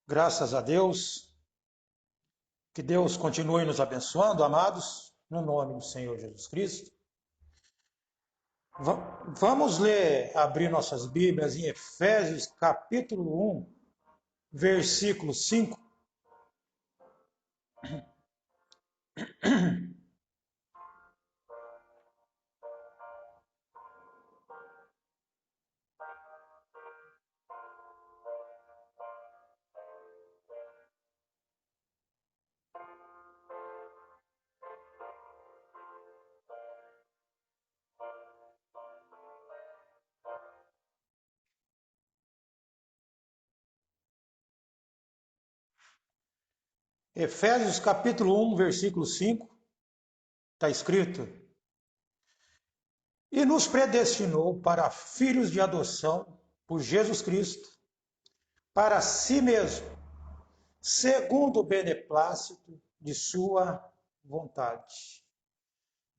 Graças a Deus, que Deus continue nos abençoando, amados, no nome do Senhor Jesus Cristo. Vamos abrir nossas Bíblias em Efésios capítulo 1, versículo 5. Efésios capítulo 1, versículo 5, está escrito: E nos predestinou para filhos de adoção por Jesus Cristo, para si mesmo, segundo o beneplácito de sua vontade.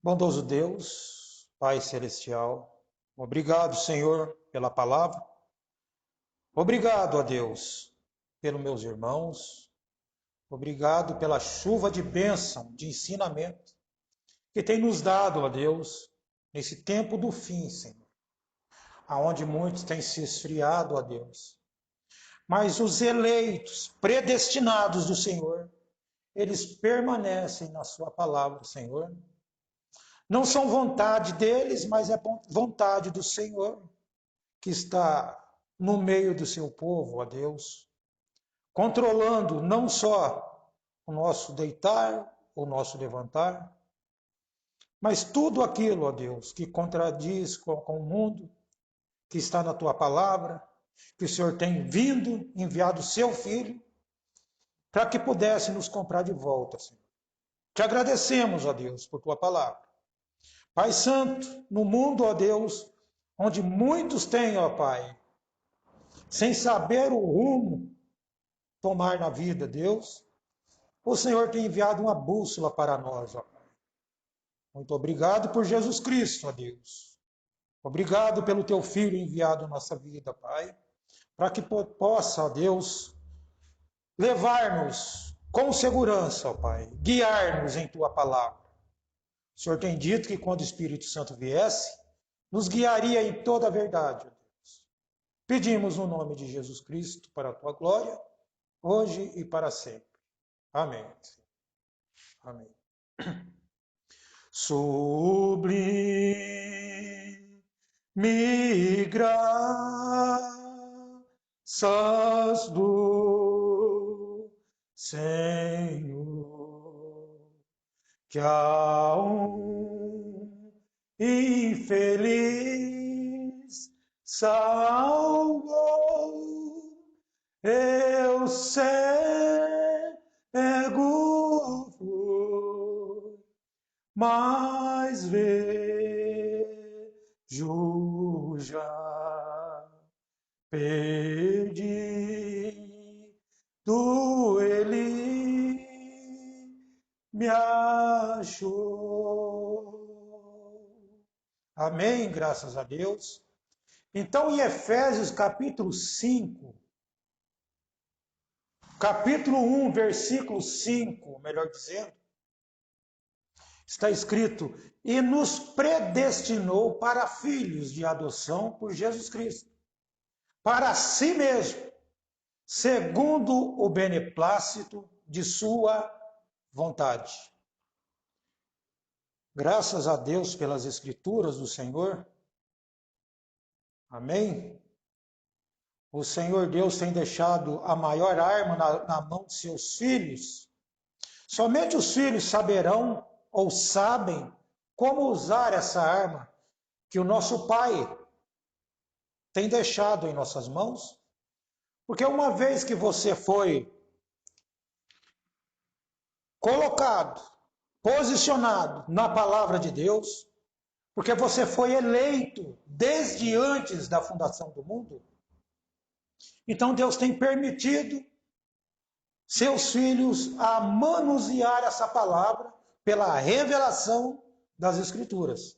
Bondoso Deus, Pai Celestial, obrigado, Senhor, pela palavra. Obrigado, a Deus, pelos meus irmãos. Obrigado pela chuva de bênção, de ensinamento, que tem nos dado, a Deus, nesse tempo do fim, Senhor, aonde muitos têm se esfriado, a Deus. Mas os eleitos, predestinados do Senhor, eles permanecem na sua palavra, Senhor. Não são vontade deles, mas é vontade do Senhor, que está no meio do seu povo, ó Deus, controlando não só o nosso deitar, o nosso levantar, mas tudo aquilo, ó Deus, que contradiz com o mundo, que está na tua palavra, que o Senhor tem vindo, enviado o seu Filho, para que pudesse nos comprar de volta, Senhor. Te agradecemos, ó Deus, por tua palavra. Pai Santo, no mundo, ó Deus, onde muitos têm, ó Pai, sem saber o rumo tomar na vida, Deus, o Senhor tem enviado uma bússola para nós, ó Pai. Muito obrigado por Jesus Cristo, ó Deus. Obrigado pelo teu Filho enviado em nossa vida, Pai, para que possa, ó Deus, levar-nos com segurança, ó Pai, guiar-nos em tua palavra. O Senhor tem dito que quando o Espírito Santo viesse, nos guiaria em toda a verdade, ó Deus. Pedimos no nome de Jesus Cristo para a tua glória, hoje e para sempre. Amém. Amém. Sublime graças do Senhor, que a infeliz salvou, eu cego fui, mas vejo já, perdido ele me achou. Amém, graças a Deus. Então, em Efésios capítulo 5, capítulo 1, versículo 5, melhor dizendo, está escrito: e nos predestinou para filhos de adoção por Jesus Cristo, para si mesmo, segundo o beneplácito de sua vontade. Graças a Deus pelas Escrituras do Senhor. Amém? O Senhor Deus tem deixado a maior arma na mão de seus filhos. Somente os filhos saberão ou sabem como usar essa arma que o nosso Pai tem deixado em nossas mãos. Porque uma vez que você foi colocado, posicionado na palavra de Deus, porque você foi eleito desde antes da fundação do mundo, então Deus tem permitido seus filhos a manusear essa palavra pela revelação das Escrituras.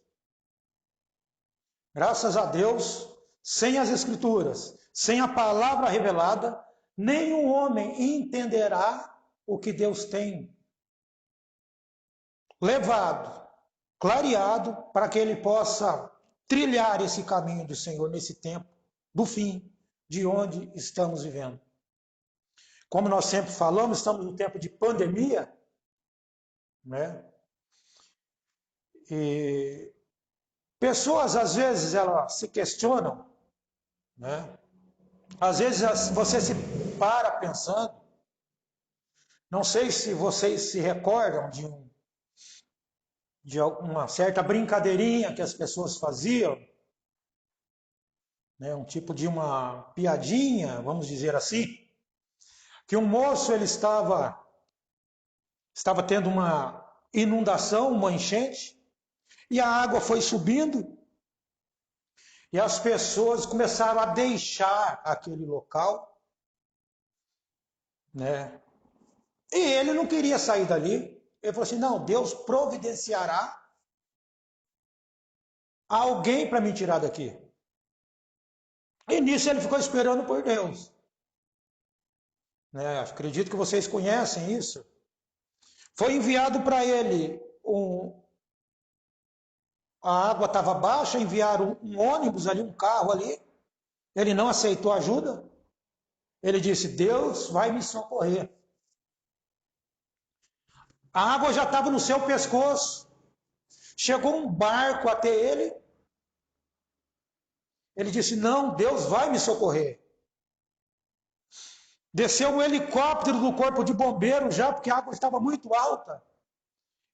Graças a Deus, sem as Escrituras, sem a palavra revelada, nenhum homem entenderá o que Deus tem levado, clareado, para que ele possa trilhar esse caminho do Senhor nesse tempo do fim, de onde estamos vivendo. Como nós sempre falamos, estamos no tempo de pandemia, né? E pessoas, às vezes, elas se questionam, né? Às vezes você se para pensando, não sei se vocês se recordam de uma certa brincadeirinha que as pessoas faziam, né? Um tipo de uma piadinha, vamos dizer assim, que um moço ele estava tendo uma inundação, uma enchente, e a água foi subindo, e as pessoas começaram a deixar aquele local, né? E ele não queria sair dali. Ele falou assim: não, Deus providenciará alguém para me tirar daqui. E nisso ele ficou esperando por Deus, né? Acredito que vocês conhecem isso. Foi enviado para ele a água estava baixa, enviaram um ônibus ali, um carro ali. Ele não aceitou ajuda. Ele disse: Deus vai me socorrer. A água já estava no seu pescoço. Chegou um barco até ele. Ele disse: não, Deus vai me socorrer. Desceu um helicóptero do corpo de bombeiro já, porque a água estava muito alta.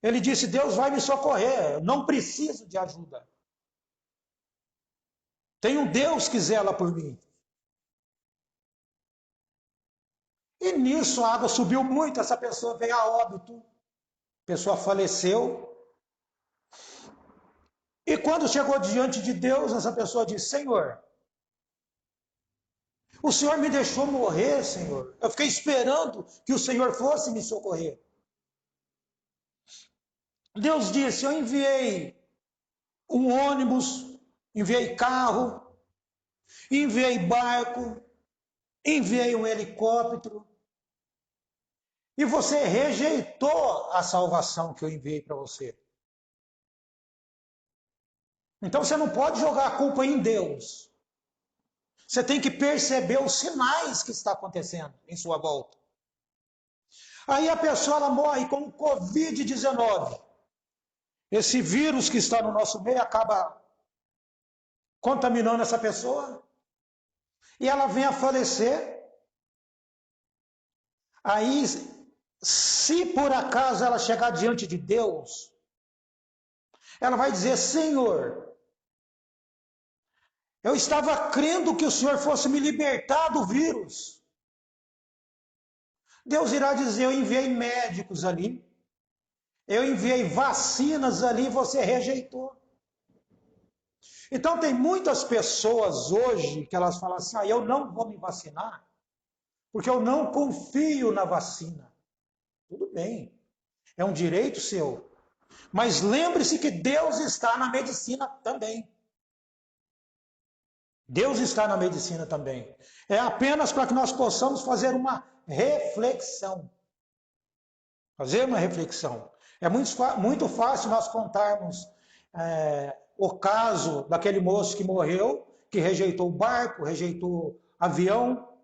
Ele disse: Deus vai me socorrer, eu não preciso de ajuda. Tem um Deus que zela por mim. E nisso a água subiu muito, essa pessoa veio a óbito. A pessoa faleceu. E quando chegou diante de Deus, essa pessoa disse: Senhor, o Senhor me deixou morrer, Senhor. Eu fiquei esperando que o Senhor fosse me socorrer. Deus disse: eu enviei um ônibus, enviei carro, enviei barco, enviei um helicóptero. E você rejeitou a salvação que eu enviei para você. Então você não pode jogar a culpa em Deus. Você tem que perceber os sinais que está acontecendo em sua volta. Aí a pessoa ela morre com o Covid-19. Esse vírus que está no nosso meio acaba contaminando essa pessoa e ela vem a falecer. Aí, se por acaso ela chegar diante de Deus, ela vai dizer: Senhor, eu estava crendo que o Senhor fosse me libertar do vírus. Deus irá dizer: eu enviei médicos ali, eu enviei vacinas ali, você rejeitou. Então tem muitas pessoas hoje que elas falam assim: eu não vou me vacinar, porque eu não confio na vacina. Tudo bem, é um direito seu. Mas lembre-se que Deus está na medicina também. Deus está na medicina também. É apenas para que nós possamos fazer uma reflexão. Fazer uma reflexão. É muito fácil nós contarmos o caso daquele moço que morreu, que rejeitou o barco, rejeitou avião,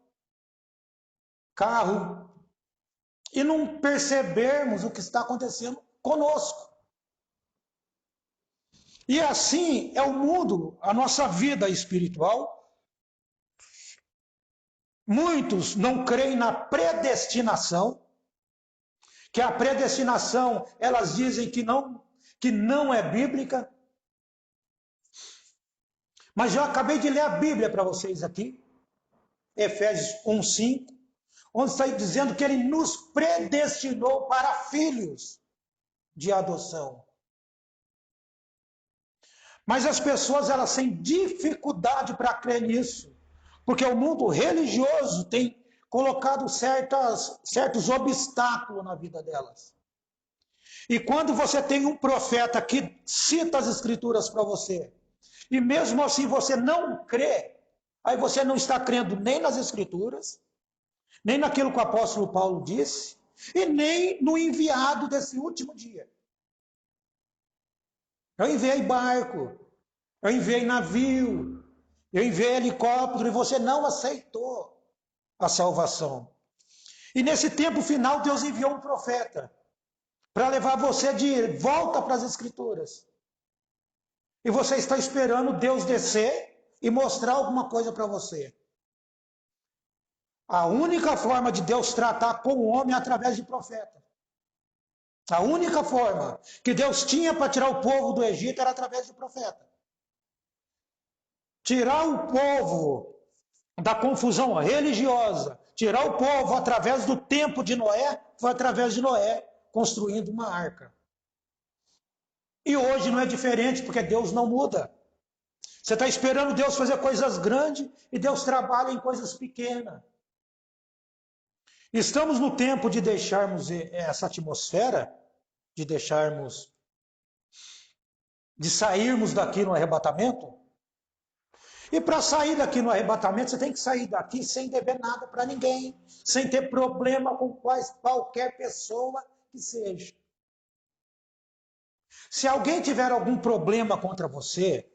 carro, e não percebermos o que está acontecendo conosco. E assim é o mundo, a nossa vida espiritual. Muitos não creem na predestinação, que a predestinação, elas dizem que não é bíblica. Mas eu acabei de ler a Bíblia para vocês aqui, Efésios 1:5, onde está dizendo que ele nos predestinou para filhos de adoção. Mas as pessoas elas têm dificuldade para crer nisso, porque o mundo religioso tem colocado certos obstáculos na vida delas. E quando você tem um profeta que cita as escrituras para você, e mesmo assim você não crê, aí você não está crendo nem nas escrituras, nem naquilo que o apóstolo Paulo disse, e nem no enviado desse último dia. Eu enviei barco, eu enviei navio, eu enviei helicóptero, e você não aceitou a salvação. E nesse tempo final, Deus enviou um profeta para levar você de volta para as Escrituras. E você está esperando Deus descer e mostrar alguma coisa para você. A única forma de Deus tratar com o homem é através de profeta. A única forma que Deus tinha para tirar o povo do Egito era através de profeta. Tirar o povo da confusão religiosa, tirar o povo através do tempo de Noé, foi através de Noé construindo uma arca. E hoje não é diferente, porque Deus não muda. Você está esperando Deus fazer coisas grandes e Deus trabalha em coisas pequenas. Estamos no tempo de deixarmos essa atmosfera, de sairmos daqui no arrebatamento. E para sair daqui no arrebatamento, você tem que sair daqui sem dever nada para ninguém, sem ter problema com qualquer pessoa que seja. Se alguém tiver algum problema contra você,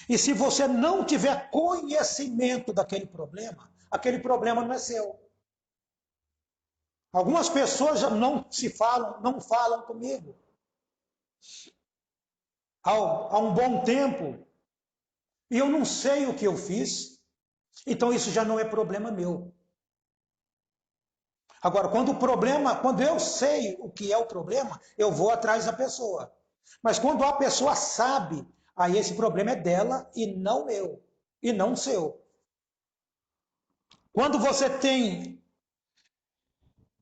e se você não tiver conhecimento daquele problema, aquele problema não é seu. Algumas pessoas não falam comigo. Há um bom tempo, e eu não sei o que eu fiz, então isso já não é problema meu. Agora, quando eu sei o que é o problema, eu vou atrás da pessoa. Mas quando a pessoa sabe, aí esse problema é dela e não meu, e não seu. Quando você tem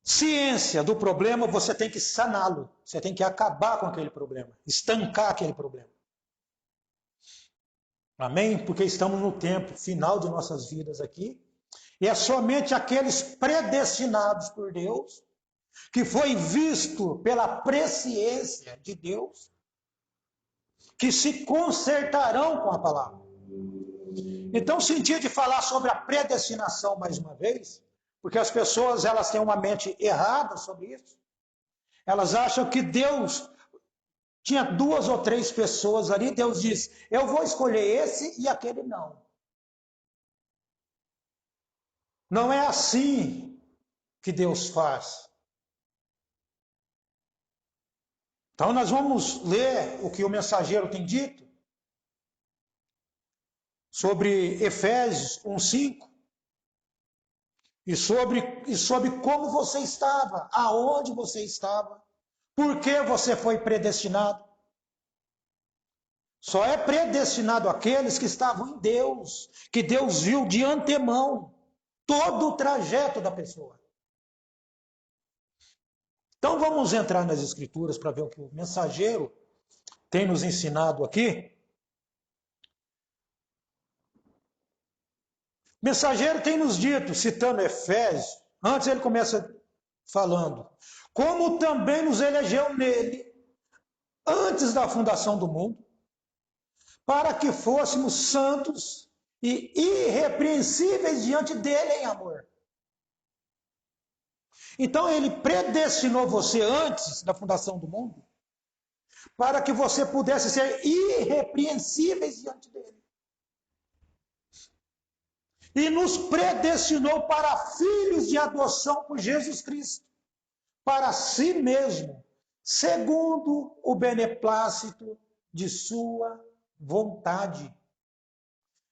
ciência do problema, você tem que saná-lo. Você tem que acabar com aquele problema, estancar aquele problema. Amém? Porque estamos no tempo final de nossas vidas aqui. E é somente aqueles predestinados por Deus, que foi visto pela presciência de Deus, que se consertarão com a palavra. Então, senti de falar sobre a predestinação mais uma vez, porque as pessoas elas têm uma mente errada sobre isso. Elas acham que Deus tinha 2 ou 3 pessoas ali, Deus diz, eu vou escolher esse e aquele não. Não é assim que Deus faz. Então nós vamos ler o que o mensageiro tem dito sobre Efésios 1:5 e sobre como você estava, aonde você estava, por que você foi predestinado. Só é predestinado aqueles que estavam em Deus, que Deus viu de antemão todo o trajeto da pessoa. Então vamos entrar nas Escrituras para ver o que o mensageiro tem nos ensinado aqui. O mensageiro tem nos dito, citando Efésios, antes ele começa falando, como também nos elegeu nele, antes da fundação do mundo, para que fôssemos santos e irrepreensíveis diante dele em amor. Então ele predestinou você antes da fundação do mundo, para que você pudesse ser irrepreensíveis diante dele. E nos predestinou para filhos de adoção por Jesus Cristo, para si mesmo, segundo o beneplácito de sua vontade.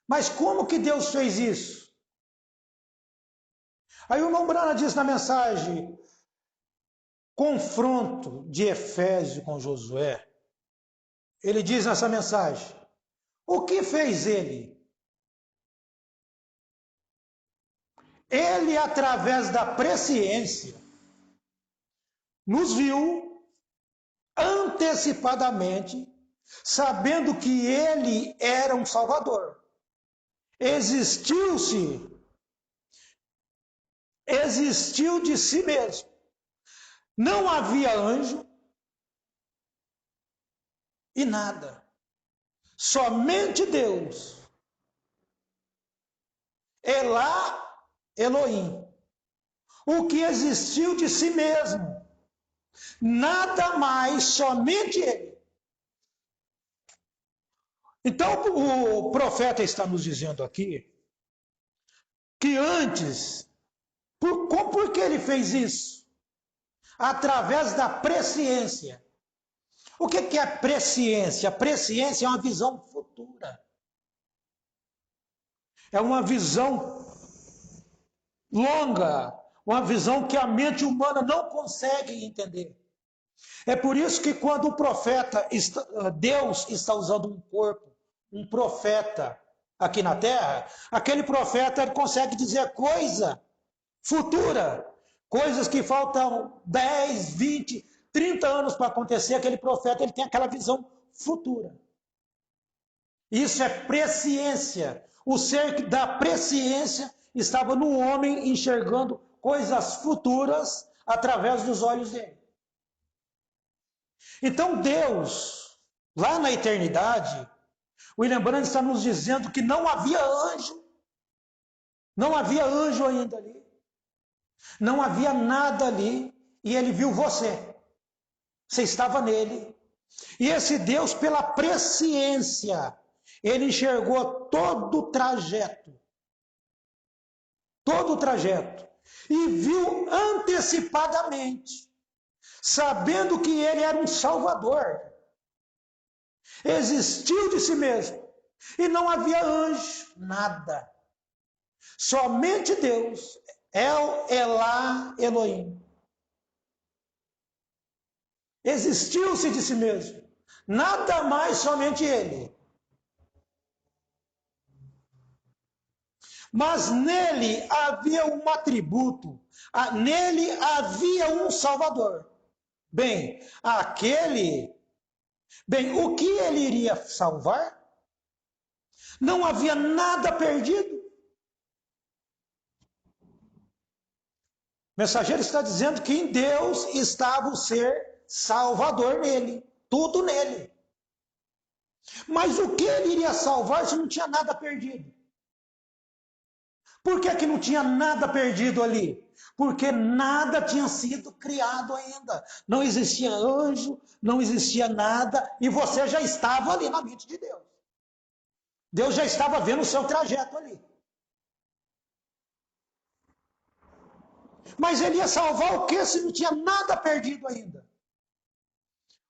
Mas como que Deus fez isso? Aí o irmão Brana diz na mensagem, confronto de Efésio com Josué, ele diz nessa mensagem, o que fez ele? Ele, através da presciência, nos viu antecipadamente, sabendo que ele era um Salvador. Existiu de si mesmo. Não havia anjo e nada. Somente Deus. E lá Elohim, o que existiu de si mesmo, nada mais, somente ele. Então o profeta está nos dizendo aqui que antes, por que ele fez isso? Através da presciência. O que é presciência? Presciência é uma visão futura. É uma visão longa, uma visão que a mente humana não consegue entender. É por isso que quando o profeta, Deus está usando um corpo, um profeta aqui na terra, aquele profeta ele consegue dizer coisa futura, coisas que faltam 10, 20, 30 anos para acontecer, aquele profeta ele tem aquela visão futura. Isso é presciência. O ser da presciência estava no homem enxergando coisas futuras através dos olhos dele. Então Deus, lá na eternidade, William Branham está nos dizendo que não havia anjo, não havia anjo ainda ali, não havia nada ali, e ele viu você, você estava nele, e esse Deus, pela presciência, ele enxergou todo o trajeto, e viu antecipadamente, sabendo que ele era um salvador, existiu de si mesmo, e não havia anjo, nada, somente Deus, El Elá Elohim, existiu-se de si mesmo, nada mais, somente ele. Mas nele havia um atributo, nele havia um Salvador. Bem, o que ele iria salvar? Não havia nada perdido. O mensageiro está dizendo que em Deus estava o ser salvador nele, tudo nele. Mas o que ele iria salvar se não tinha nada perdido? Por que não tinha nada perdido ali? Porque nada tinha sido criado ainda. Não existia anjo, não existia nada, e você já estava ali na mente de Deus. Deus já estava vendo o seu trajeto ali. Mas ele ia salvar o que se não tinha nada perdido ainda?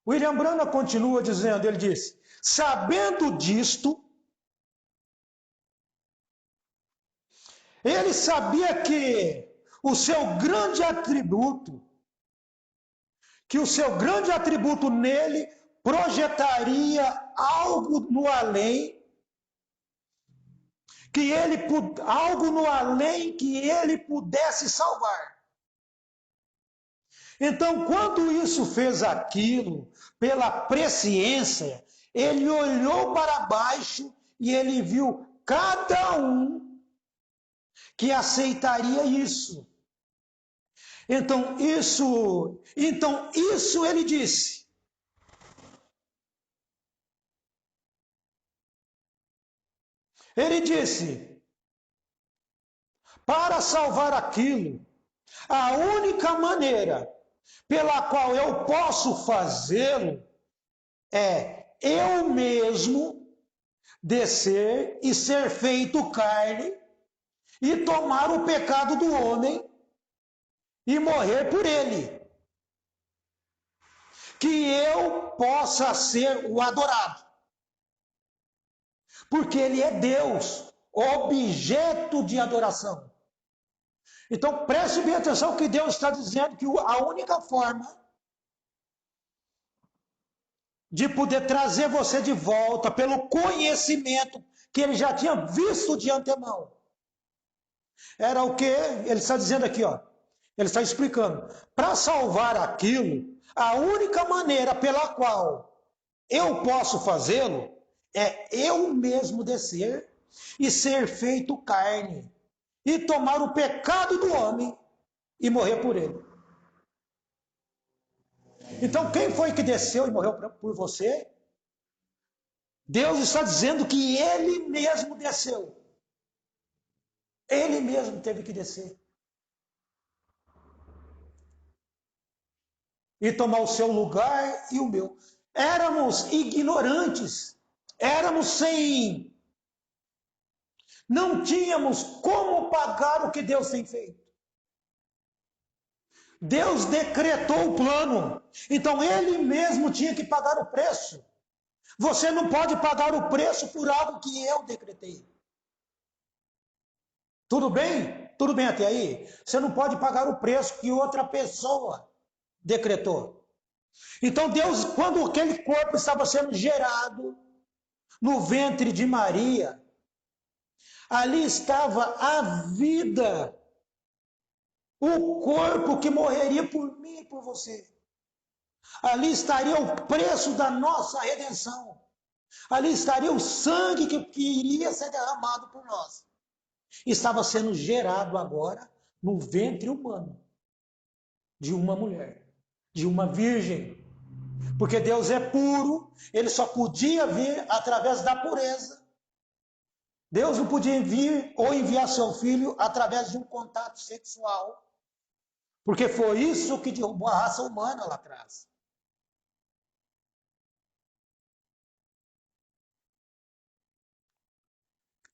William Branham continua dizendo, ele disse, sabendo disto, ele sabia que o seu grande atributo nele projetaria algo no além, algo no além que ele pudesse salvar. Então, quando isso fez aquilo, pela presciência, ele olhou para baixo e ele viu cada um que aceitaria isso. Então isso ele disse. Ele disse, para salvar aquilo, a única maneira pela qual eu posso fazê-lo é eu mesmo descer e ser feito carne e tomar o pecado do homem e morrer por ele. Que eu possa ser o adorado. Porque ele é Deus, objeto de adoração. Então preste bem atenção que Deus está dizendo que a única forma de poder trazer você de volta pelo conhecimento que ele já tinha visto de antemão. Era o que ele está dizendo aqui, ó. Ele está explicando. Para salvar aquilo, a única maneira pela qual eu posso fazê-lo é eu mesmo descer e ser feito carne e tomar o pecado do homem e morrer por ele. Então, quem foi que desceu e morreu por você? Deus está dizendo que ele mesmo desceu. Ele mesmo teve que descer e tomar o seu lugar e o meu. Éramos ignorantes, éramos sem, não tínhamos como pagar o que Deus tem feito. Deus decretou o plano, então ele mesmo tinha que pagar o preço. Você não pode pagar o preço por algo que eu decretei. Tudo bem? Tudo bem até aí? Você não pode pagar o preço que outra pessoa decretou. Então Deus, quando aquele corpo estava sendo gerado no ventre de Maria, ali estava a vida, o corpo que morreria por mim e por você. Ali estaria o preço da nossa redenção. Ali estaria o sangue que iria ser derramado por nós. Estava sendo gerado agora no ventre humano de uma mulher, de uma virgem. Porque Deus é puro, ele só podia vir através da pureza. Deus não podia vir ou enviar seu filho através de um contato sexual. Porque foi isso que derrubou a raça humana lá atrás.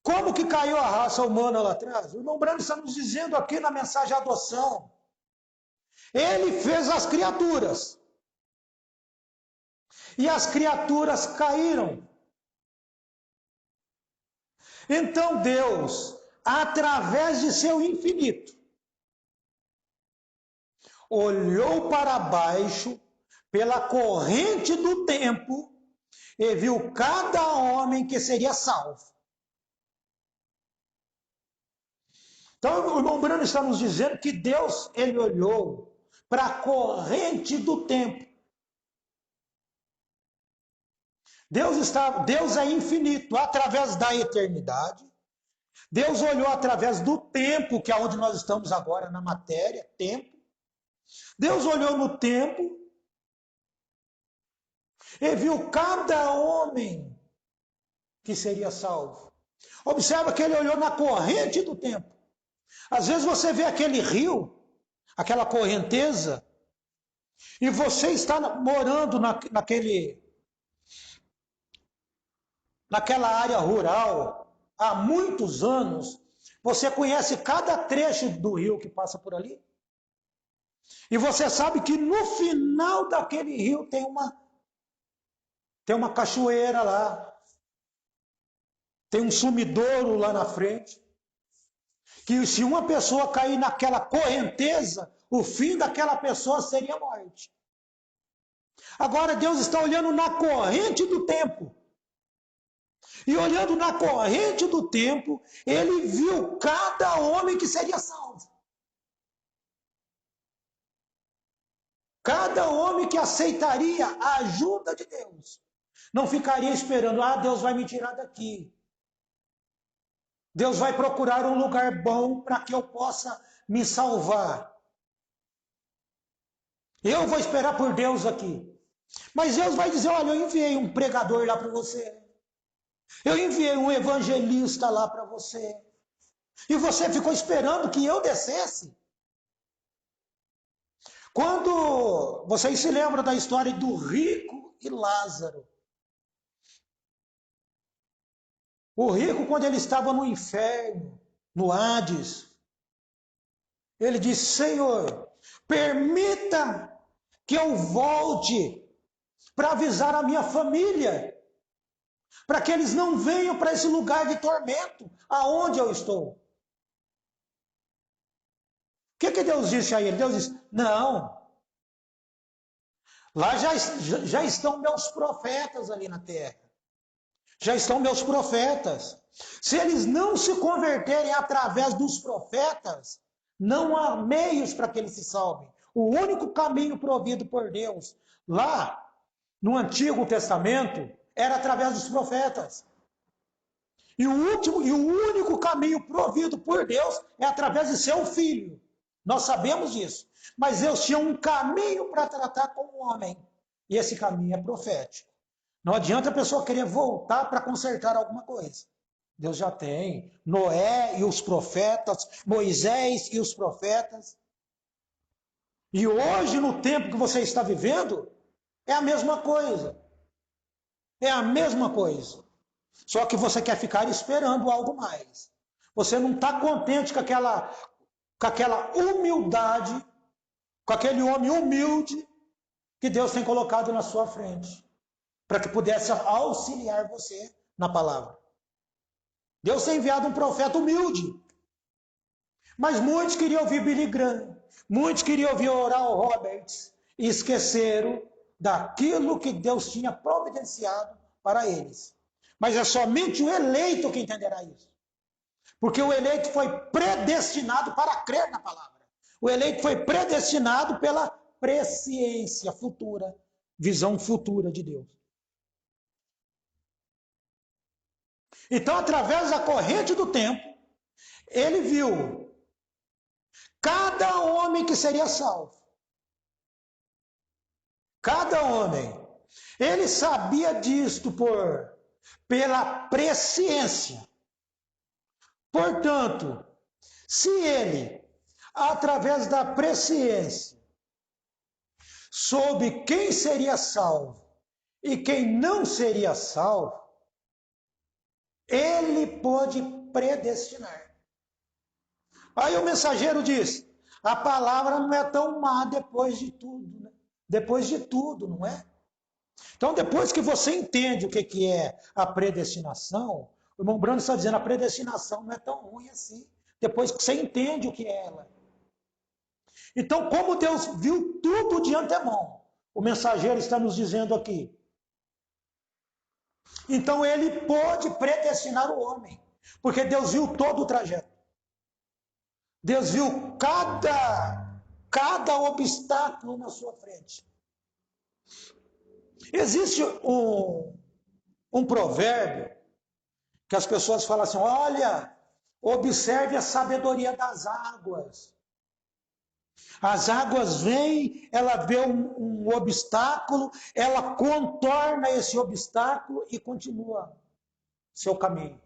Como que caiu a raça humana lá atrás? O irmão Brando está nos dizendo aqui na mensagem adoção. Ele fez as criaturas. E as criaturas caíram. Então Deus, através de seu infinito, olhou para baixo pela corrente do tempo e viu cada homem que seria salvo. Então o irmão Brando está nos dizendo que Deus, ele olhou para a corrente do tempo. Deus é infinito, através da eternidade. Deus olhou através do tempo, que é onde nós estamos agora na matéria, tempo. Deus olhou no tempo e viu cada homem que seria salvo. Observa que ele olhou na corrente do tempo. Às vezes você vê aquele rio, aquela correnteza, e você está morando naquela área rural há muitos anos, você conhece cada trecho do rio que passa por ali. E você sabe que no final daquele rio tem uma cachoeira lá. Tem um sumidouro lá na frente. Que se uma pessoa cair naquela correnteza, o fim daquela pessoa seria a morte. Agora Deus está olhando na corrente do tempo. E olhando na corrente do tempo, ele viu cada homem que seria salvo. Cada homem que aceitaria a ajuda de Deus. Não ficaria esperando, Deus vai me tirar daqui. Deus vai procurar um lugar bom para que eu possa me salvar. Eu vou esperar por Deus aqui. Mas Deus vai dizer, olha, eu enviei um pregador lá para você. Eu enviei um evangelista lá para você. E você ficou esperando que eu descesse. Quando vocês se lembram da história do rico e Lázaro. O rico, quando ele estava no inferno, no Hades, ele disse, Senhor, permita que eu volte para avisar a minha família, para que eles não venham para esse lugar de tormento, aonde eu estou. O que Deus disse a ele? Deus disse, não, lá já estão meus profetas ali na terra. Já estão meus profetas. Se eles não se converterem através dos profetas, não há meios para que eles se salvem. O único caminho provido por Deus, lá no Antigo Testamento, era através dos profetas. E o único caminho provido por Deus é através de seu Filho. Nós sabemos disso. Mas Deus tinha um caminho para tratar com o homem. E esse caminho é profético. Não adianta a pessoa querer voltar para consertar alguma coisa. Deus já tem. Noé e os profetas, Moisés e os profetas. E hoje, no tempo que você está vivendo, é a mesma coisa. É a mesma coisa. Só que você quer ficar esperando algo mais. Você não está contente com aquela humildade, com aquele homem humilde que Deus tem colocado na sua frente, para que pudesse auxiliar você na palavra. Deus tem enviado um profeta humilde, mas muitos queriam ouvir Billy Graham, muitos queriam ouvir Oral Roberts e esqueceram daquilo que Deus tinha providenciado para eles. Mas é somente o eleito que entenderá isso. Porque o eleito foi predestinado para crer na palavra. O eleito foi predestinado pela presciência futura, visão futura de Deus. Então, através da corrente do tempo, ele viu cada homem que seria salvo. Cada homem. Ele sabia disto pela presciência. Portanto, se ele, através da presciência, soube quem seria salvo e quem não seria salvo, ele pôde predestinar. Aí o mensageiro diz: a palavra não é tão má depois de tudo, né? Depois de tudo, não é? Então, depois que você entende o que é a predestinação, o irmão Brando está dizendo: a predestinação não é tão ruim assim, depois que você entende o que é ela. Então, como Deus viu tudo de antemão, o mensageiro está nos dizendo aqui. Então, ele pôde predestinar o homem, porque Deus viu todo o trajeto. Deus viu cada obstáculo na sua frente. Existe um provérbio que as pessoas falam assim: olha, observe a sabedoria das águas. As águas vêm, ela vê um obstáculo, ela contorna esse obstáculo e continua seu caminho.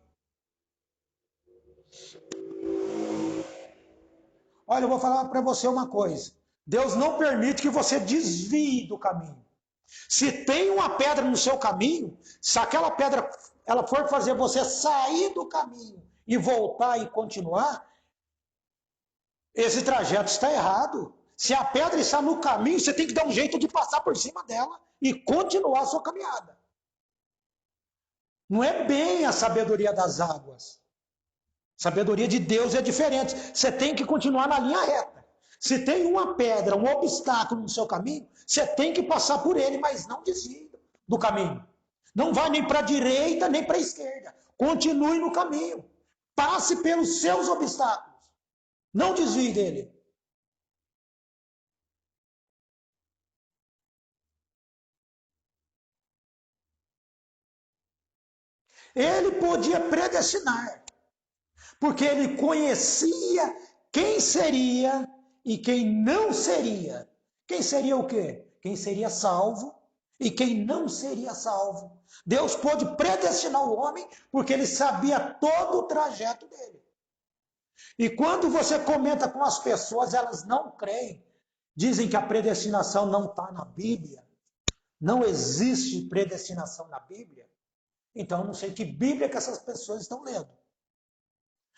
Olha, eu vou falar para você uma coisa. Deus não permite que você desvie do caminho. Se tem uma pedra no seu caminho, se aquela pedra ela for fazer você sair do caminho e voltar e continuar, esse trajeto está errado. Se a pedra está no caminho, você tem que dar um jeito de passar por cima dela e continuar a sua caminhada. Não é bem a sabedoria das águas. A sabedoria de Deus é diferente. Você tem que continuar na linha reta. Se tem uma pedra, um obstáculo no seu caminho, você tem que passar por ele, mas não desvie do caminho. Não vá nem para a direita, nem para a esquerda. Continue no caminho. Passe pelos seus obstáculos. Não desvie dele. Ele podia predestinar, porque ele conhecia quem seria e quem não seria. Quem seria o quê? Quem seria salvo e quem não seria salvo. Deus pôde predestinar o homem porque ele sabia todo o trajeto dele. E quando você comenta com as pessoas, elas não creem. Dizem que a predestinação não está na Bíblia. Não existe predestinação na Bíblia. Então, eu não sei que Bíblia que essas pessoas estão lendo.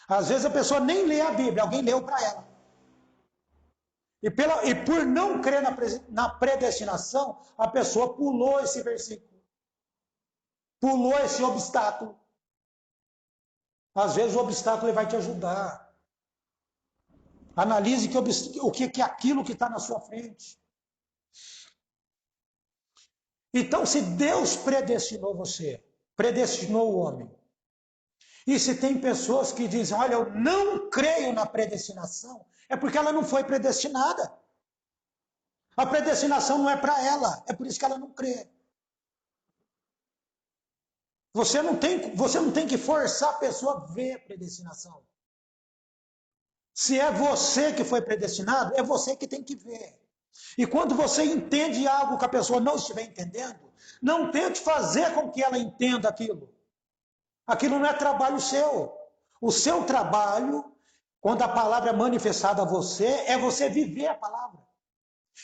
Às vezes a pessoa nem lê a Bíblia, alguém leu para ela. E por não crer na predestinação, a pessoa pulou esse versículo. Pulou esse obstáculo. Às vezes o obstáculo ele vai te ajudar. Analise o que é aquilo que está na sua frente. Então, se Deus predestinou você, predestinou o homem, e se tem pessoas que dizem: olha, eu não creio na predestinação, é porque ela não foi predestinada. A predestinação não é para ela, é por isso que ela não crê. Você não tem que forçar a pessoa a ver a predestinação. Se é você que foi predestinado, é você que tem que ver. E quando você entende algo que a pessoa não estiver entendendo, não tente fazer com que ela entenda aquilo. Aquilo não é trabalho seu. O seu trabalho, quando a palavra é manifestada a você, é você viver a palavra.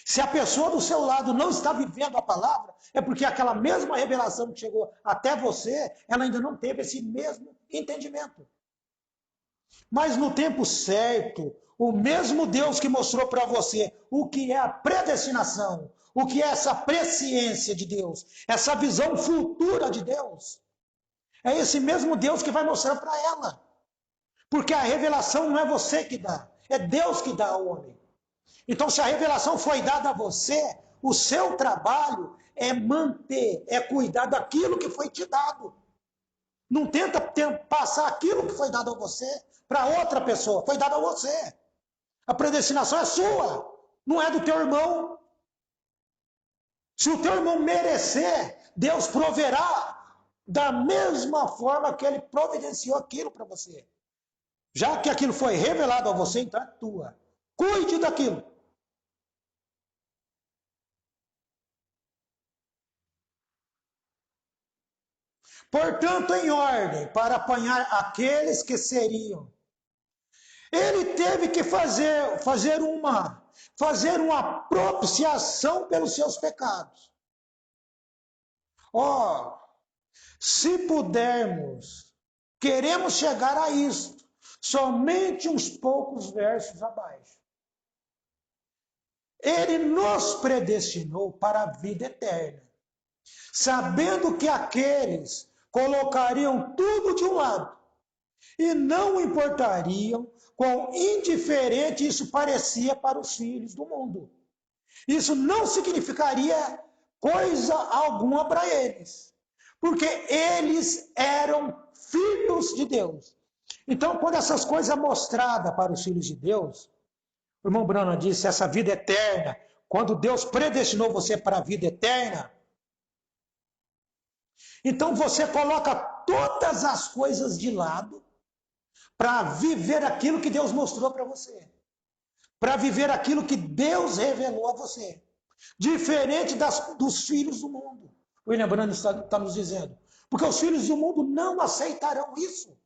Se a pessoa do seu lado não está vivendo a palavra, é porque aquela mesma revelação que chegou até você, ela ainda não teve esse mesmo entendimento. Mas no tempo certo, o mesmo Deus que mostrou para você o que é a predestinação, o que é essa presciência de Deus, essa visão futura de Deus, é esse mesmo Deus que vai mostrar para ela. Porque a revelação não é você que dá, é Deus que dá ao homem. Então, se a revelação foi dada a você, o seu trabalho é manter, é cuidar daquilo que foi te dado. Não tenta passar aquilo que foi dado a você para outra pessoa, foi dado a você. A predestinação é sua, não é do teu irmão. Se o teu irmão merecer, Deus proverá da mesma forma que ele providenciou aquilo para você. Já que aquilo foi revelado a você, então é tua. Cuide daquilo. Portanto, em ordem para apanhar aqueles que seriam. Ele teve que fazer uma propiciação pelos seus pecados. Se pudermos, queremos chegar a isto, somente uns poucos versos abaixo. Ele nos predestinou para a vida eterna, sabendo que aqueles colocariam tudo de um lado e não importariam quão indiferente isso parecia para os filhos do mundo. Isso não significaria coisa alguma para eles, porque eles eram filhos de Deus. Então, quando essas coisas são mostradas para os filhos de Deus, o irmão Branham disse, essa vida eterna, quando Deus predestinou você para a vida eterna, então você coloca todas as coisas de lado para viver aquilo que Deus mostrou para você. Para viver aquilo que Deus revelou a você. Diferente dos filhos do mundo. O William Branham está nos dizendo. Porque os filhos do mundo não aceitarão isso.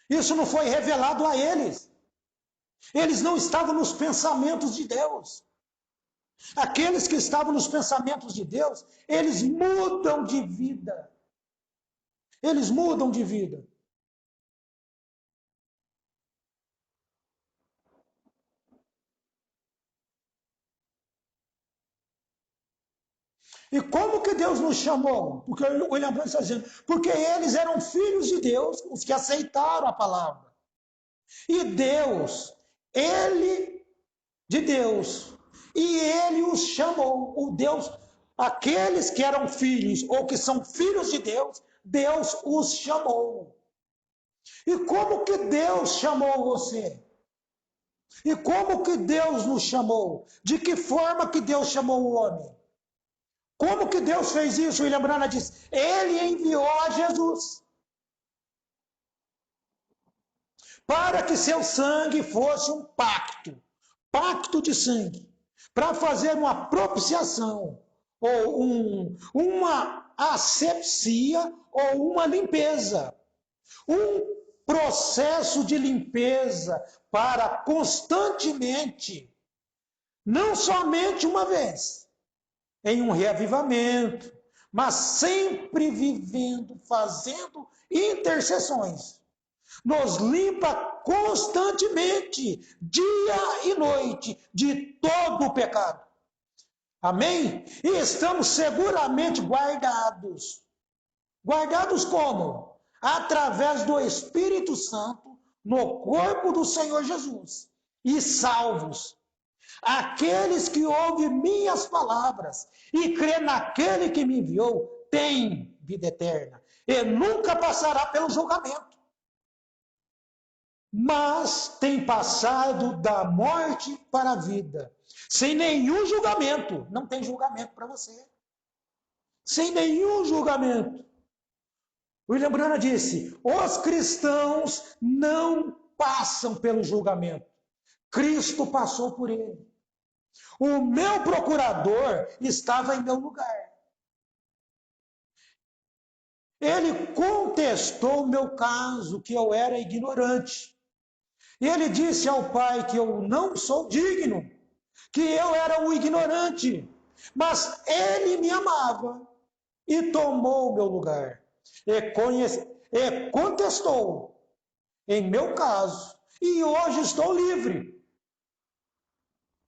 Isso não foi revelado a eles. Eles não estavam nos pensamentos de Deus. Aqueles que estavam nos pensamentos de Deus, eles mudam de vida. Eles mudam de vida. E como que Deus nos chamou? Porque o William Branham está dizendo, porque eles eram filhos de Deus, os que aceitaram a palavra. E Deus, ele de Deus, e ele os chamou, o Deus, aqueles que eram filhos ou que são filhos de Deus, Deus os chamou. E como que Deus chamou você? E como que Deus nos chamou? De que forma que Deus chamou o homem? Como que Deus fez isso? William Branham diz, ele enviou a Jesus para que seu sangue fosse um pacto de sangue, para fazer uma propiciação, ou uma asepsia, ou uma limpeza, um processo de limpeza para constantemente, não somente uma vez, em um reavivamento, mas sempre vivendo, fazendo intercessões. Nos limpa constantemente, dia e noite, de todo o pecado. Amém? E estamos seguramente guardados. Guardados como? Através do Espírito Santo, no corpo do Senhor Jesus. E salvos. Aqueles que ouvem minhas palavras e crê naquele que me enviou, têm vida eterna e nunca passará pelo julgamento. Mas tem passado da morte para a vida, sem nenhum julgamento. Não tem julgamento para você. Sem nenhum julgamento. William Branham disse, os cristãos não passam pelo julgamento. Cristo passou por ele. O meu procurador estava em meu lugar. Ele contestou o meu caso, que eu era ignorante. E ele disse ao pai que eu não sou digno, que eu era um ignorante, mas ele me amava e tomou o meu lugar. E contestou em meu caso, e hoje estou livre.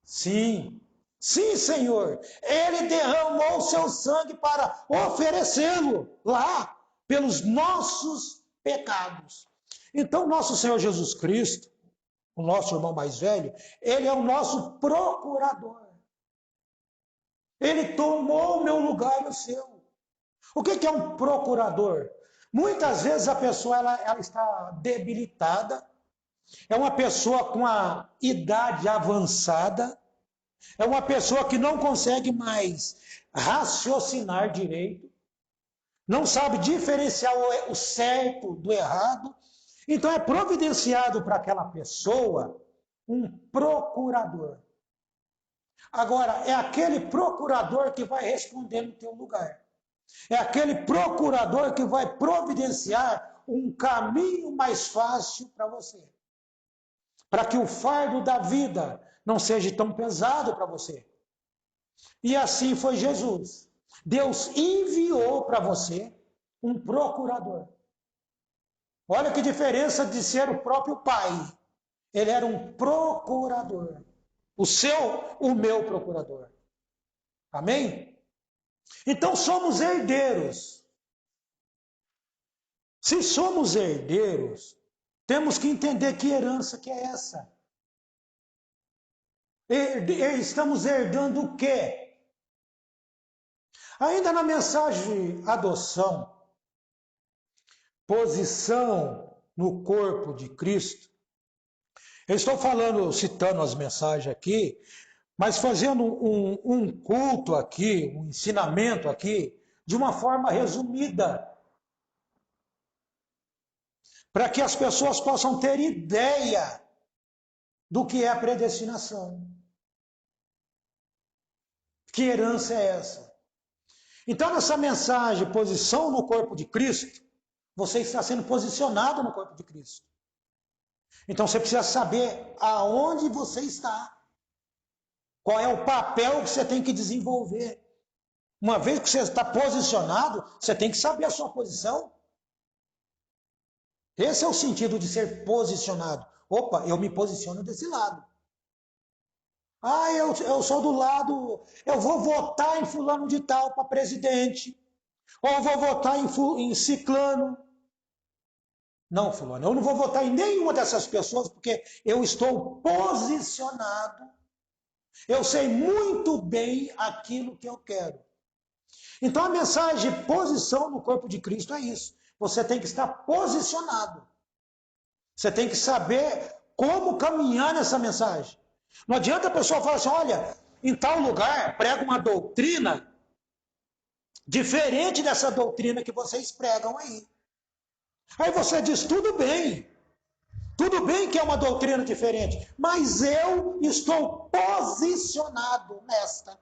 Sim, sim, Senhor, ele derramou seu sangue para oferecê-lo lá pelos nossos pecados. Então, nosso Senhor Jesus Cristo, o nosso irmão mais velho, ele é o nosso procurador. Ele tomou o meu lugar e o seu. O que é um procurador? Muitas vezes a pessoa ela está debilitada, é uma pessoa com a idade avançada, é uma pessoa que não consegue mais raciocinar direito, não sabe diferenciar o certo do errado. Então é providenciado para aquela pessoa um procurador. Agora, é aquele procurador que vai responder no teu lugar. É aquele procurador que vai providenciar um caminho mais fácil para você. Para que o fardo da vida não seja tão pesado para você. E assim foi Jesus. Deus enviou para você um procurador. Olha que diferença de ser o próprio Pai. Ele era um procurador. O meu procurador. Amém? Então somos herdeiros. Se somos herdeiros, temos que entender que herança que é essa. Estamos herdando o quê? Ainda na mensagem adoção, posição no corpo de Cristo, eu estou falando, citando as mensagens aqui, mas fazendo um culto aqui, um ensinamento aqui, de uma forma resumida, para que as pessoas possam ter ideia do que é a predestinação. Que herança é essa? Então, nessa mensagem, posição no corpo de Cristo, você está sendo posicionado no corpo de Cristo. Então, você precisa saber aonde você está. Qual é o papel que você tem que desenvolver. Uma vez que você está posicionado, você tem que saber a sua posição. Esse é o sentido de ser posicionado. Opa, eu me posiciono desse lado. Ah, eu sou do lado, eu vou votar em fulano de tal para presidente. Ou eu vou votar em ciclano. Não, fulano, eu não vou votar em nenhuma dessas pessoas porque eu estou posicionado. Eu sei muito bem aquilo que eu quero. Então a mensagem de posição no corpo de Cristo é isso. Você tem que estar posicionado. Você tem que saber como caminhar nessa mensagem. Não adianta a pessoa falar assim, olha, em tal lugar prega uma doutrina diferente dessa doutrina que vocês pregam aí. Aí você diz, tudo bem que é uma doutrina diferente, mas eu estou posicionado nesta.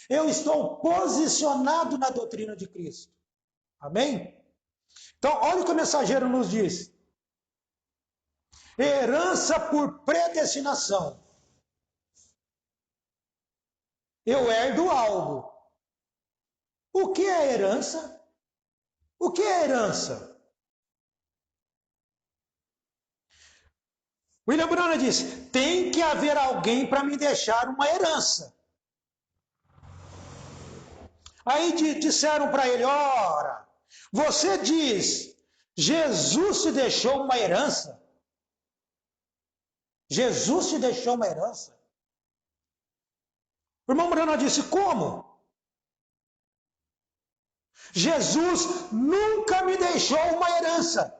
Eu estou posicionado na doutrina de Cristo. Amém? Então, olha o que o mensageiro nos diz. Herança por predestinação. Eu herdo algo. O que é herança? O que é herança? William Branham diz, tem que haver alguém para me deixar uma herança. Aí disseram para ele, ora, você diz, Jesus te deixou uma herança? Jesus te deixou uma herança? O irmão Branham disse, como? Jesus nunca me deixou uma herança.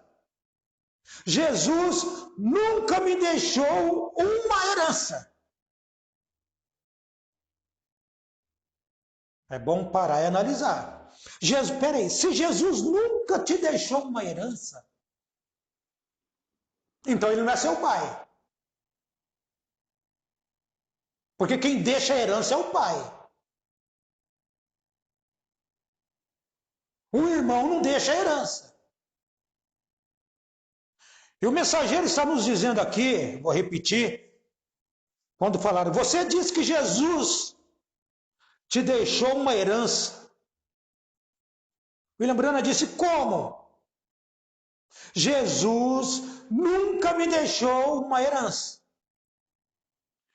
Jesus nunca me deixou uma herança. É bom parar e analisar. Peraí, se Jesus nunca te deixou uma herança, então ele não é seu pai. Porque quem deixa a herança é o pai. O irmão não deixa a herança. E o mensageiro está nos dizendo aqui, vou repetir, quando falaram, você disse que Jesus te deixou uma herança. William Branham disse, como? Jesus nunca me deixou uma herança.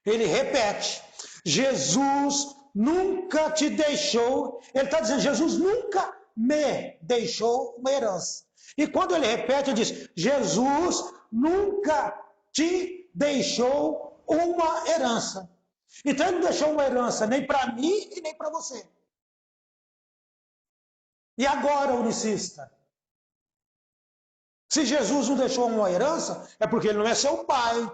Ele repete, Jesus nunca te deixou, ele está dizendo, Jesus nunca me deixou uma herança. E quando ele repete, ele diz, Jesus nunca te deixou uma herança. Então ele não deixou uma herança nem para mim e nem para você. E agora, unicista? Se Jesus não deixou uma herança, é porque ele não é seu pai.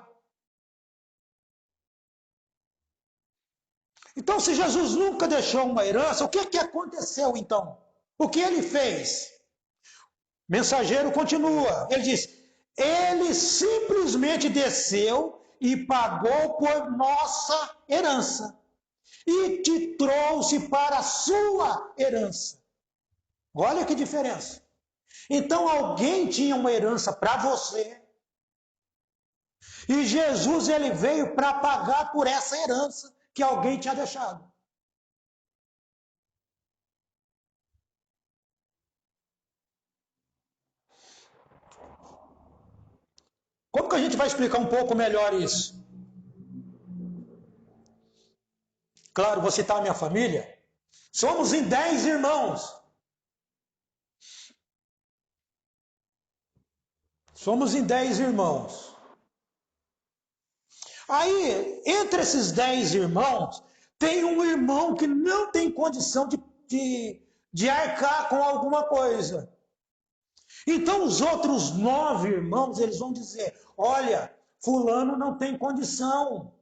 Então, se Jesus nunca deixou uma herança, o que aconteceu então? O que ele fez? O mensageiro continua, ele diz, ele simplesmente desceu e pagou por nossa herança e te trouxe para a sua herança. Olha que diferença. Então alguém tinha uma herança para você e Jesus ele veio para pagar por essa herança que alguém tinha deixado. Como que a gente vai explicar um pouco melhor isso? Claro, vou citar a minha família. Somos em 10 irmãos. Somos em 10 irmãos. Aí, entre esses 10 irmãos, tem um irmão que não tem condição de arcar com alguma coisa. Então, os outros 9 irmãos, eles vão dizer, olha, fulano não tem condição.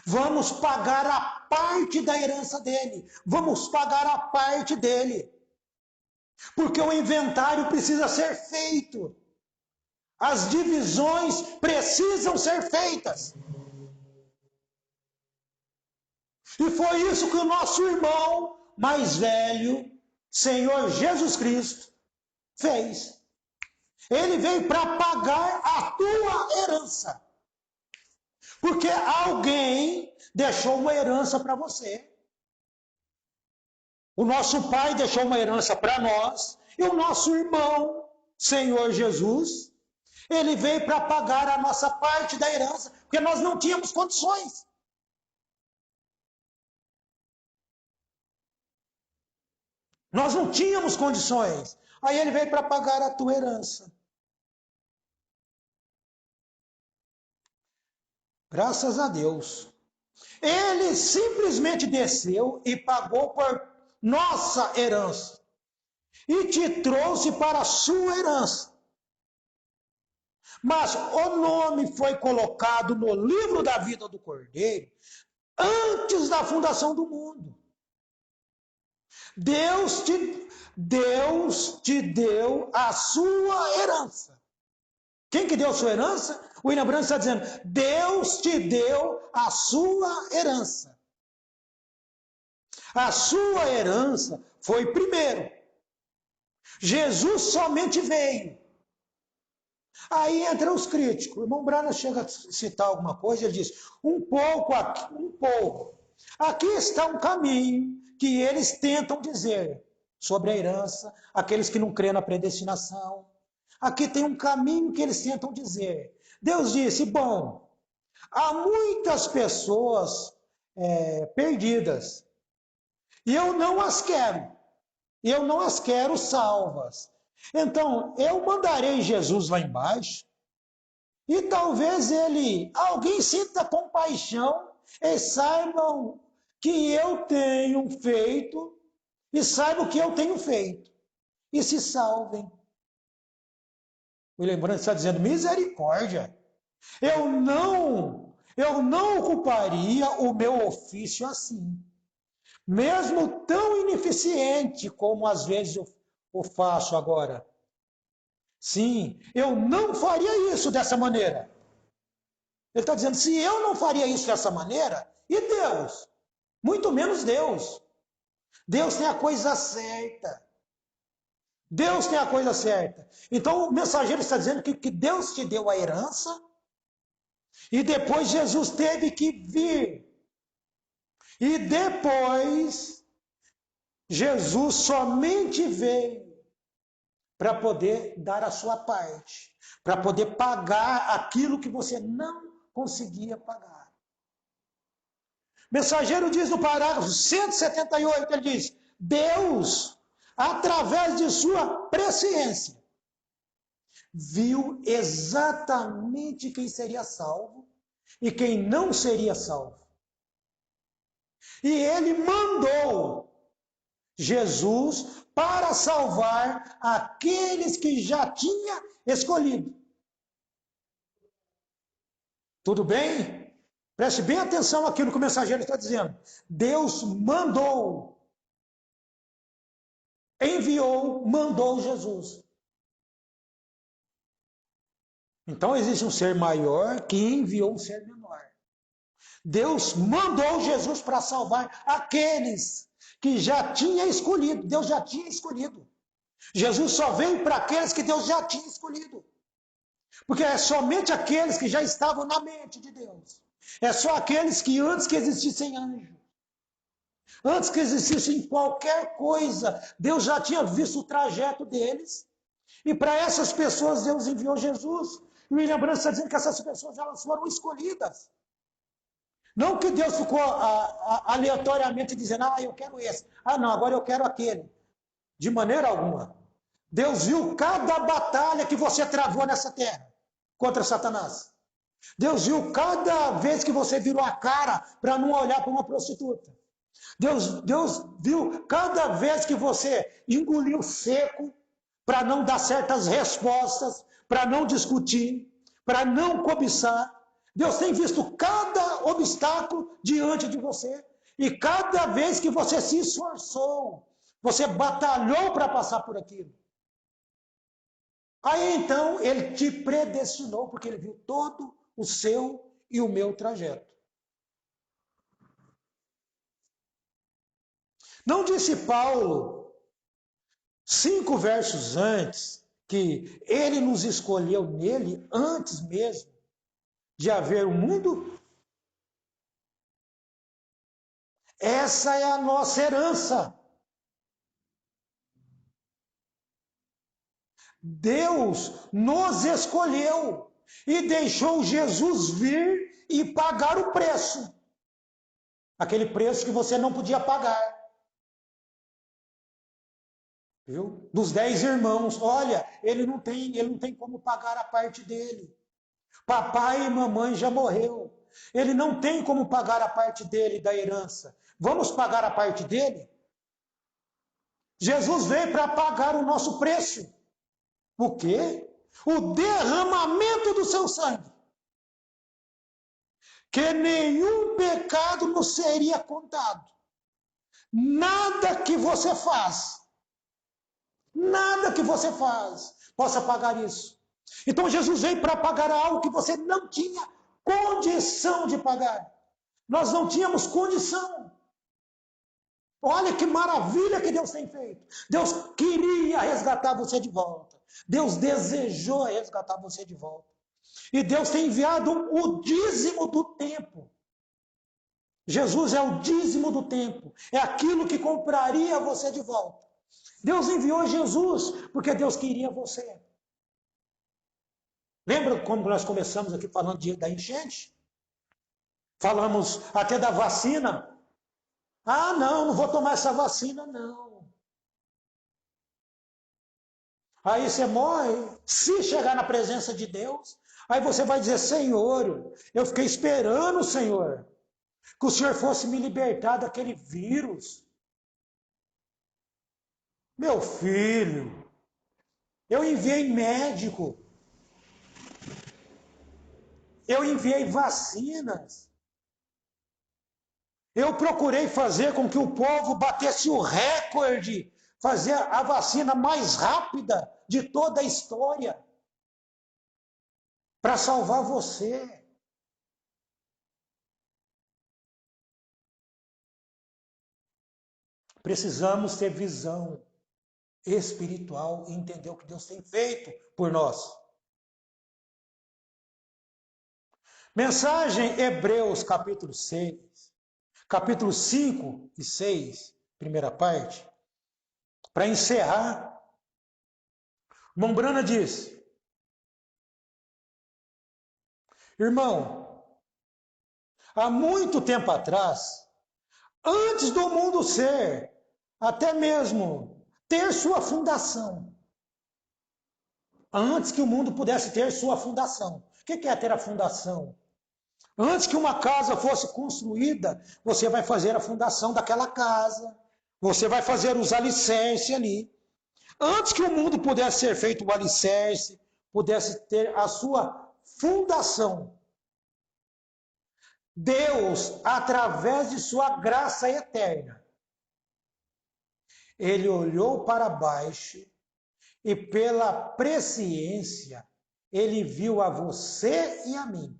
Vamos pagar a parte da herança dele. Vamos pagar a parte dele. Porque o inventário precisa ser feito. As divisões precisam ser feitas. E foi isso que o nosso irmão mais velho, Senhor Jesus Cristo, fez. Ele veio para pagar a tua herança. Porque alguém deixou uma herança para você. O nosso pai deixou uma herança para nós. E o nosso irmão, Senhor Jesus, ele veio para pagar a nossa parte da herança, porque nós não tínhamos condições. Nós não tínhamos condições. Aí ele veio para pagar a tua herança. Graças a Deus. Ele simplesmente desceu e pagou por nossa herança. E te trouxe para a sua herança. Mas o nome foi colocado no livro da vida do Cordeiro antes da fundação do mundo. Deus te deu a sua herança. Quem que deu a sua herança? O William Branham está dizendo, Deus te deu a sua herança. A sua herança foi primeiro. Jesus somente veio. Aí entra os críticos. O irmão Branham chega a citar alguma coisa, ele diz, um pouco aqui, um pouco. Aqui está um caminho que eles tentam dizer sobre a herança, aqueles que não creem na predestinação. Aqui tem um caminho que eles tentam dizer. Deus disse, bom, há muitas pessoas perdidas, e eu não as quero salvas. Então, eu mandarei Jesus lá embaixo, e talvez alguém sinta compaixão, e saibam que eu tenho feito, e saibam o que eu tenho feito, e se salvem. O lembrando está dizendo, misericórdia, eu não ocuparia o meu ofício assim, mesmo tão ineficiente como às vezes eu faço agora. Sim, eu não faria isso dessa maneira. Ele está dizendo, se eu não faria isso dessa maneira, e Deus? Muito menos Deus. Deus tem a coisa certa. Deus tem a coisa certa. Então o mensageiro está dizendo que Deus te deu a herança e depois Jesus teve que vir. E depois Jesus somente veio para poder dar a sua parte, para poder pagar aquilo que você não conseguia pagar. O mensageiro diz no parágrafo 178, ele diz: Deus, através de sua presciência, viu exatamente quem seria salvo e quem não seria salvo. E ele mandou Jesus para salvar aqueles que já tinha escolhido. Tudo bem? Preste bem atenção àquilo que o mensageiro está dizendo. Deus mandou, enviou, mandou Jesus. Então existe um ser maior que enviou um ser menor. Deus mandou Jesus para salvar aqueles que já tinha escolhido. Deus já tinha escolhido. Jesus só veio para aqueles que Deus já tinha escolhido. Porque é somente aqueles que já estavam na mente de Deus. É só aqueles que antes que existissem anjos, antes que existissem qualquer coisa, Deus já tinha visto o trajeto deles. E para essas pessoas Deus enviou Jesus. E o William Brandt está dizendo que essas pessoas elas foram escolhidas. Não que Deus ficou aleatoriamente dizendo, eu quero esse. Não, agora eu quero aquele. De maneira alguma. Deus viu cada batalha que você travou nessa terra contra Satanás. Deus viu cada vez que você virou a cara para não olhar para uma prostituta. Deus viu cada vez que você engoliu seco para não dar certas respostas, para não discutir, para não cobiçar. Deus tem visto cada obstáculo diante de você. E cada vez que você se esforçou, você batalhou para passar por aquilo. Aí então ele te predestinou, porque ele viu todo o seu e o meu trajeto. Não disse Paulo, 5 versos antes, que ele nos escolheu nele antes mesmo de haver o mundo? Essa é a nossa herança. Deus nos escolheu e deixou Jesus vir e pagar o preço. Aquele preço que você não podia pagar. Viu? Dos 10 irmãos, olha, ele não tem como pagar a parte dele. Papai e mamãe já morreu. Ele não tem como pagar a parte dele da herança. Vamos pagar a parte dele? Jesus veio para pagar o nosso preço. O quê? O derramamento do seu sangue. Que nenhum pecado nos seria contado. Nada que você faz possa pagar isso. Então Jesus veio para pagar algo que você não tinha condição de pagar. Nós não tínhamos condição. Olha que maravilha que Deus tem feito. Deus queria resgatar você de volta. Deus desejou resgatar você de volta. E Deus tem enviado o dízimo do tempo. Jesus é o dízimo do tempo. É aquilo que compraria você de volta. Deus enviou Jesus porque Deus queria você. Lembra como nós começamos aqui falando da enchente? Falamos até da vacina. Não vou tomar essa vacina, não. Aí você morre, se chegar na presença de Deus, aí você vai dizer, Senhor, eu fiquei esperando, Senhor, que o Senhor fosse me libertar daquele vírus. Meu filho, eu enviei médico, eu enviei vacinas, eu procurei fazer com que o povo batesse o recorde, fazer a vacina mais rápida de toda a história, para salvar você. Precisamos ter visão. espiritual e entender o que Deus tem feito por nós. Mensagem Hebreus, capítulo 6, capítulo 5 e 6, primeira parte. Para encerrar, Mombrana diz: irmão, há muito tempo atrás, antes do mundo ser, até mesmo ter sua fundação, antes que o mundo pudesse ter sua fundação. O que é ter a fundação? Antes que uma casa fosse construída, você vai fazer a fundação daquela casa, você vai fazer os alicerces ali. Antes que o mundo pudesse ser feito o alicerce, pudesse ter a sua fundação, Deus, através de sua graça eterna, ele olhou para baixo e pela presciência, ele viu a você e a mim.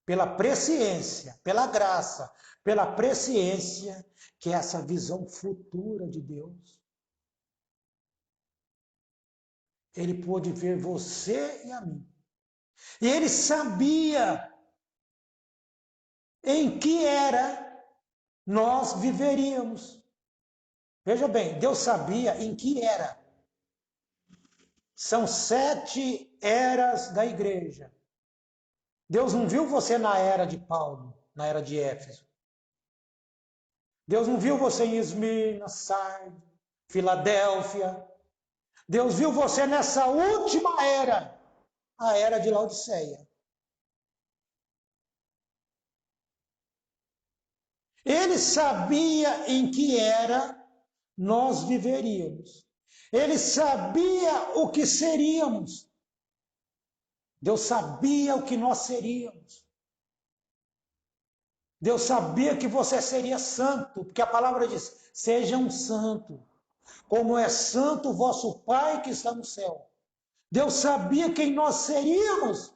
Pela presciência, pela graça, pela presciência, que é essa visão futura de Deus. Ele pôde ver você e a mim. E ele sabia em que era nós viveríamos. Veja bem, Deus sabia em que era. São 7 eras da igreja. Deus não viu você na era de Paulo, na era de Éfeso. Deus não viu você em Esmirna, Sardes, Filadélfia. Deus viu você nessa última era, a era de Laodiceia. Ele sabia em que era nós viveríamos. Ele sabia o que seríamos. Deus sabia o que nós seríamos. Deus sabia que você seria santo, porque a palavra diz: sejam santos, como é santo o vosso Pai que está no céu. Deus sabia quem nós seríamos.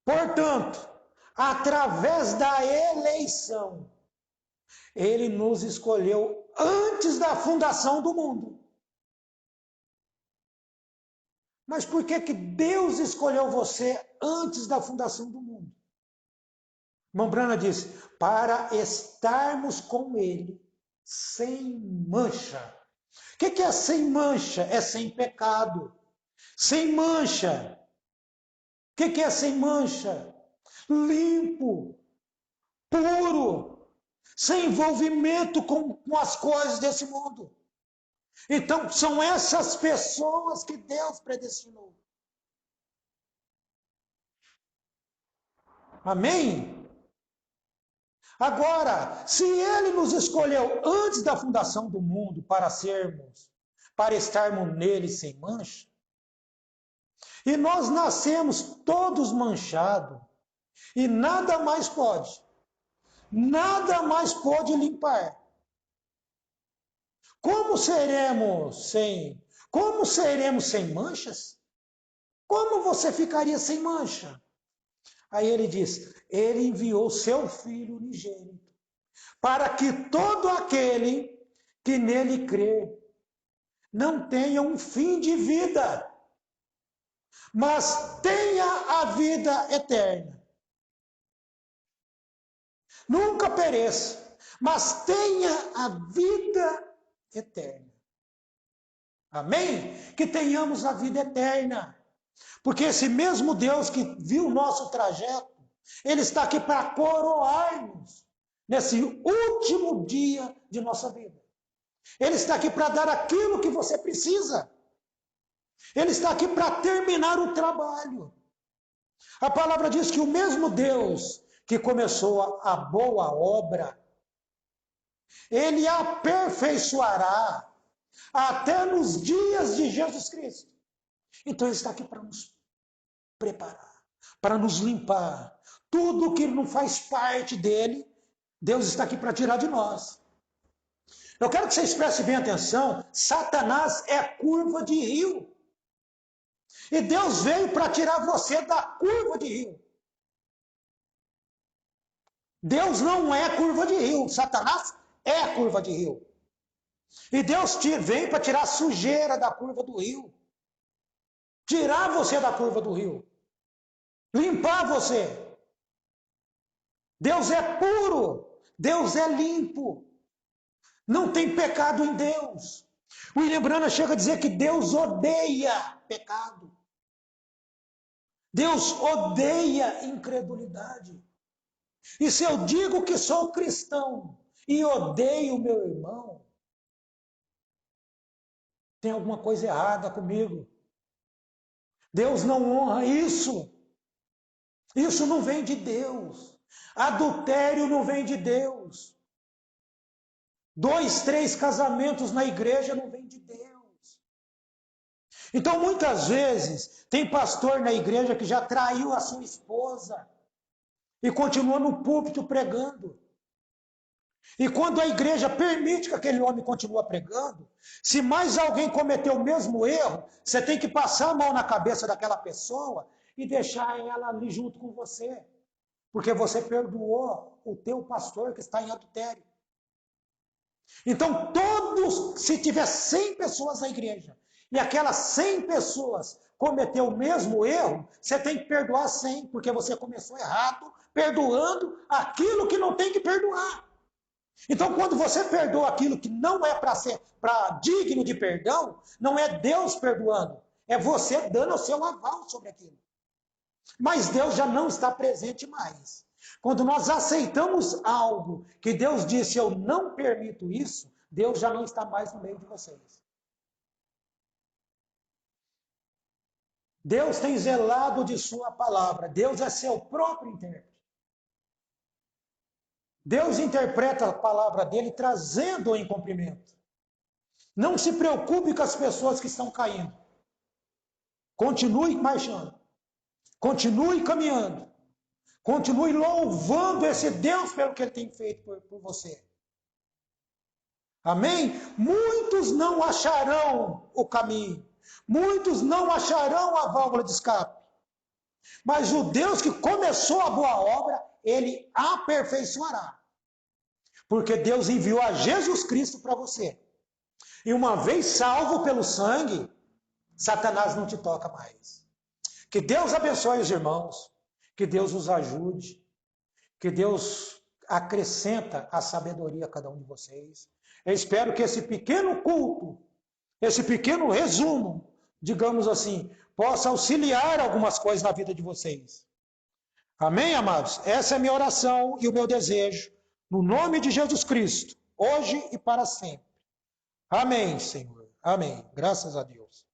Portanto, através da eleição, ele nos escolheu antes da fundação do mundo. Mas por que Deus escolheu você antes da fundação do mundo? Mombrana diz: para estarmos com ele sem mancha. O que é sem mancha? É sem pecado. Sem mancha. O que é sem mancha? Limpo, puro, sem envolvimento com as coisas desse mundo. Então, são essas pessoas que Deus predestinou. Amém? Agora, se Ele nos escolheu antes da fundação do mundo para estarmos nele sem mancha, e nós nascemos todos manchados, e nada mais limpar. Como seremos sem manchas? Como você ficaria sem mancha? Aí ele diz: ele enviou seu Filho unigênito, para que todo aquele que nele crê não tenha um fim de vida, mas tenha a vida eterna. Nunca pereça, mas tenha a vida eterna. Amém? Que tenhamos a vida eterna. Porque esse mesmo Deus que viu o nosso trajeto, Ele está aqui para coroar-nos nesse último dia de nossa vida. Ele está aqui para dar aquilo que você precisa. Ele está aqui para terminar o trabalho. A palavra diz que o mesmo Deus que começou a boa obra, Ele aperfeiçoará até nos dias de Jesus Cristo. Então Ele está aqui para nos preparar, para nos limpar. Tudo que não faz parte dele, Deus está aqui para tirar de nós. Eu quero que vocês prestem bem atenção. Satanás é curva de rio. E Deus veio para tirar você da curva de rio. Deus não é curva de rio. Satanás é curva de rio. E Deus vem para tirar a sujeira da curva do rio. Tirar você da curva do rio. Limpar você. Deus é puro. Deus é limpo. Não tem pecado em Deus. William Branham chega a dizer que Deus odeia pecado. Deus odeia incredulidade. E se eu digo que sou cristão e odeio meu irmão, tem alguma coisa errada comigo. Deus não honra isso. Isso não vem de Deus. Adultério não vem de Deus. 2, 3 casamentos na igreja não vem de Deus. Então, muitas vezes, tem pastor na igreja que já traiu a sua esposa e continua no púlpito pregando. E quando a igreja permite que aquele homem continue pregando, se mais alguém cometeu o mesmo erro, você tem que passar a mão na cabeça daquela pessoa e deixar ela ali junto com você. Porque você perdoou o teu pastor que está em adultério. Então, se tiver 100 pessoas na igreja, e aquelas 100 pessoas cometeu o mesmo erro, você tem que perdoar 100, porque você começou errado, perdoando aquilo que não tem que perdoar. Então, quando você perdoa aquilo que não é para digno de perdão, não é Deus perdoando, é você dando o seu aval sobre aquilo. Mas Deus já não está presente mais. Quando nós aceitamos algo que Deus disse, eu não permito isso, Deus já não está mais no meio de vocês. Deus tem zelado de sua palavra. Deus é seu próprio intérprete. Deus interpreta a palavra dele trazendo-o em cumprimento. Não se preocupe com as pessoas que estão caindo. Continue marchando. Continue caminhando. Continue louvando esse Deus pelo que ele tem feito por você. Amém? Muitos não acharão o caminho. Muitos não acharão a válvula de escape. Mas o Deus que começou a boa obra, ele aperfeiçoará. Porque Deus enviou a Jesus Cristo para você. E uma vez salvo pelo sangue, Satanás não te toca mais. Que Deus abençoe os irmãos. Que Deus os ajude. Que Deus acrescenta a sabedoria a cada um de vocês. Eu espero que esse pequeno culto, esse pequeno resumo, digamos assim, possa auxiliar algumas coisas na vida de vocês. Amém, amados? Essa é a minha oração e o meu desejo, no nome de Jesus Cristo, hoje e para sempre. Amém, Senhor. Amém. Graças a Deus.